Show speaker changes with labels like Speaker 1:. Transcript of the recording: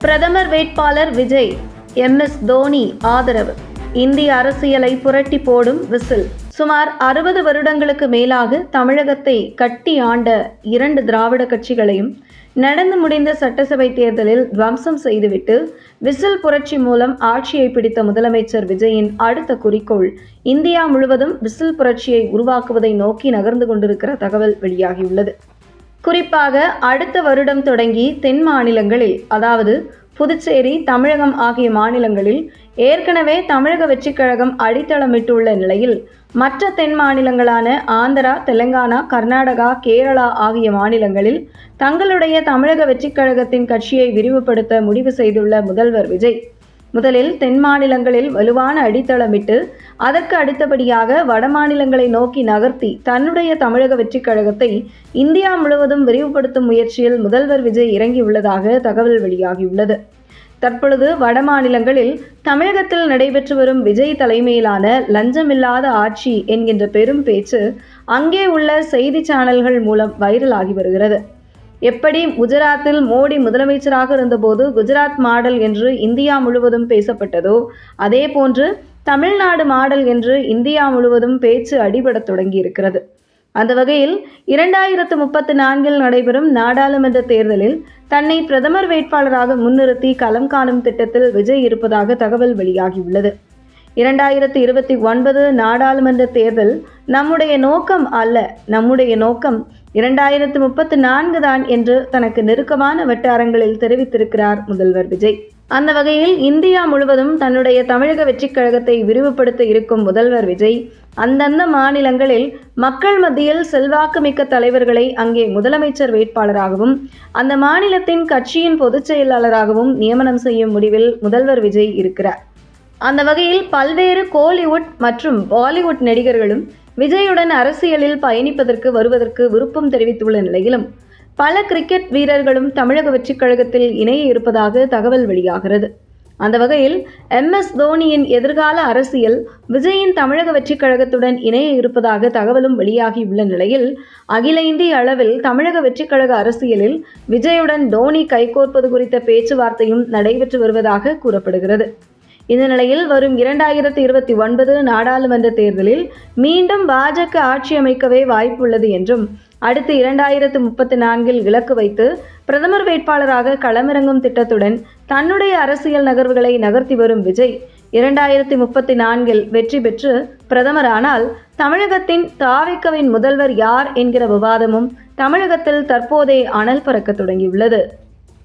Speaker 1: பிரதமர் வேட்பாளர் விஜய், MS தோனி ஆதரவு. இந்திய அரசியலை புரட்டி போடும் விசில். சுமார் 60 வருடங்களுக்கு மேலாக தமிழகத்தை கட்டி ஆண்ட 2 திராவிட கட்சிகளையும் நடந்து முடிந்த சட்டசபை தேர்தலில் துவம்சம் செய்துவிட்டு விசில் புரட்சி மூலம் ஆட்சியை பிடித்த முதலமைச்சர் விஜயின் அடுத்த குறிக்கோள் இந்தியா முழுவதும் விசில் புரட்சியை உருவாக்குவதை நோக்கி நகர்ந்து கொண்டிருக்கிற தகவல் வெளியாகியுள்ளது. குறிப்பாக அடுத்த வருடம் தொடங்கி தென் மாநிலங்களில், அதாவது புதுச்சேரி, தமிழகம் ஆகிய மாநிலங்களில் ஏற்கனவே தமிழக வெற்றிக் கழகம் அடித்தளமிட்டுள்ள நிலையில் மற்ற தென் மாநிலங்களான ஆந்திரா, தெலுங்கானா, கர்நாடகா, கேரளா ஆகிய மாநிலங்களில் தங்களுடைய தமிழக வெற்றிக் கழகத்தின் கட்சியை விரிவுபடுத்த முடிவு செய்துள்ள முதல்வர் விஜய் முதலில் தென் மாநிலங்களில் வலுவான அடித்தளமிட்டு அதற்கு அடுத்தபடியாக வட மாநிலங்களை நோக்கி நகர்த்தி தன்னுடைய தமிழக வெற்றிக் கழகத்தை இந்தியா முழுவதும் விரிவுபடுத்தும் முயற்சியில் முதல்வர் விஜய் இறங்கியுள்ளதாக தகவல் வெளியாகியுள்ளது. தற்பொழுது வட மாநிலங்களில் தமிழகத்தில் நடைபெற்று வரும் விஜய் தலைமையிலான லஞ்சமில்லாத ஆட்சி என்கின்ற பெரும் பேச்சு அங்கே உள்ள செய்தி சேனல்கள் மூலம் வைரலாகி வருகிறது. எப்படி குஜராத்தில் மோடி முதலமைச்சராக இருந்தபோது குஜராத் மாடல் என்று இந்தியா முழுவதும் பேசப்பட்டதோ, அதே போன்று தமிழ்நாடு மாடல் என்று இந்தியா முழுவதும் பேச்சு அடிபடத் தொடங்கியிருக்கிறது. அந்த வகையில் 2034 நடைபெறும் நாடாளுமன்ற தேர்தலில் தன்னை பிரதமர் வேட்பாளராக முன்னிறுத்தி களம் காணும் திட்டத்தில் விஜய் இருப்பதாக தகவல் வெளியாகியுள்ளது. 2029 நாடாளுமன்ற தேர்தல் நம்முடைய நோக்கம் அல்ல, நம்முடைய நோக்கம் 2034 தான் என்று தனக்கு நெருக்கமான வட்டாரங்களில் தெரிவித்திருக்கிறார் முதல்வர் விஜய். அந்த வகையில் இந்தியா முழுவதும் தன்னுடைய தமிழக வெற்றிக் கழகத்தை விரிவுபடுத்த இருக்கும் முதல்வர் விஜய் அந்தந்த மாநிலங்களில் மக்கள் மத்தியில் செல்வாக்கு மிக்க தலைவர்களை அங்கே முதலமைச்சர் வேட்பாளராகவும் அந்த மாநிலத்தின் கட்சியின் பொதுச் செயலாளராகவும் நியமனம் செய்யும் முடிவில் முதல்வர் விஜய் இருக்கிறார். அந்த வகையில் பல்வேறு கோலிவுட் மற்றும் பாலிவுட் நடிகர்களும் விஜயுடன் அரசியலில் பயணிப்பதற்கு வருவதற்கு விருப்பம் தெரிவித்துள்ள நிலையிலும் பல கிரிக்கெட் வீரர்களும் தமிழக வெற்றிக் கழகத்தில் இணைய இருப்பதாக தகவல் வெளியாகிறது. அந்த வகையில் MS தோனியின் எதிர்கால அரசியல் விஜயின் தமிழக வெற்றிக் கழகத்துடன் இணைய இருப்பதாக தகவலும் வெளியாகியுள்ள நிலையில் அகில இந்திய அளவில் தமிழக வெற்றிக் கழக அரசியலில் விஜயுடன் தோனி கைகோர்ப்பது குறித்த பேச்சுவார்த்தையும் நடைபெற்று வருவதாக கூறப்படுகிறது. இந்த நிலையில் வரும் 2029 நாடாளுமன்ற தேர்தலில் மீண்டும் பாஜக ஆட்சி அமைக்கவே வாய்ப்புள்ளது என்றும் அடுத்து 2034 இலக்கு வைத்து பிரதமர் வேட்பாளராக களமிறங்கும் திட்டத்துடன் தன்னுடைய அரசியல் நகர்வுகளை நகர்த்தி வரும் விஜய் 2034 வெற்றி பெற்று பிரதமரானால் தமிழகத்தின் தாவேகாவின் முதல்வர் யார் என்கிற விவாதமும் தமிழகத்தில் தற்போதே அனல் பறக்க தொடங்கியுள்ளது.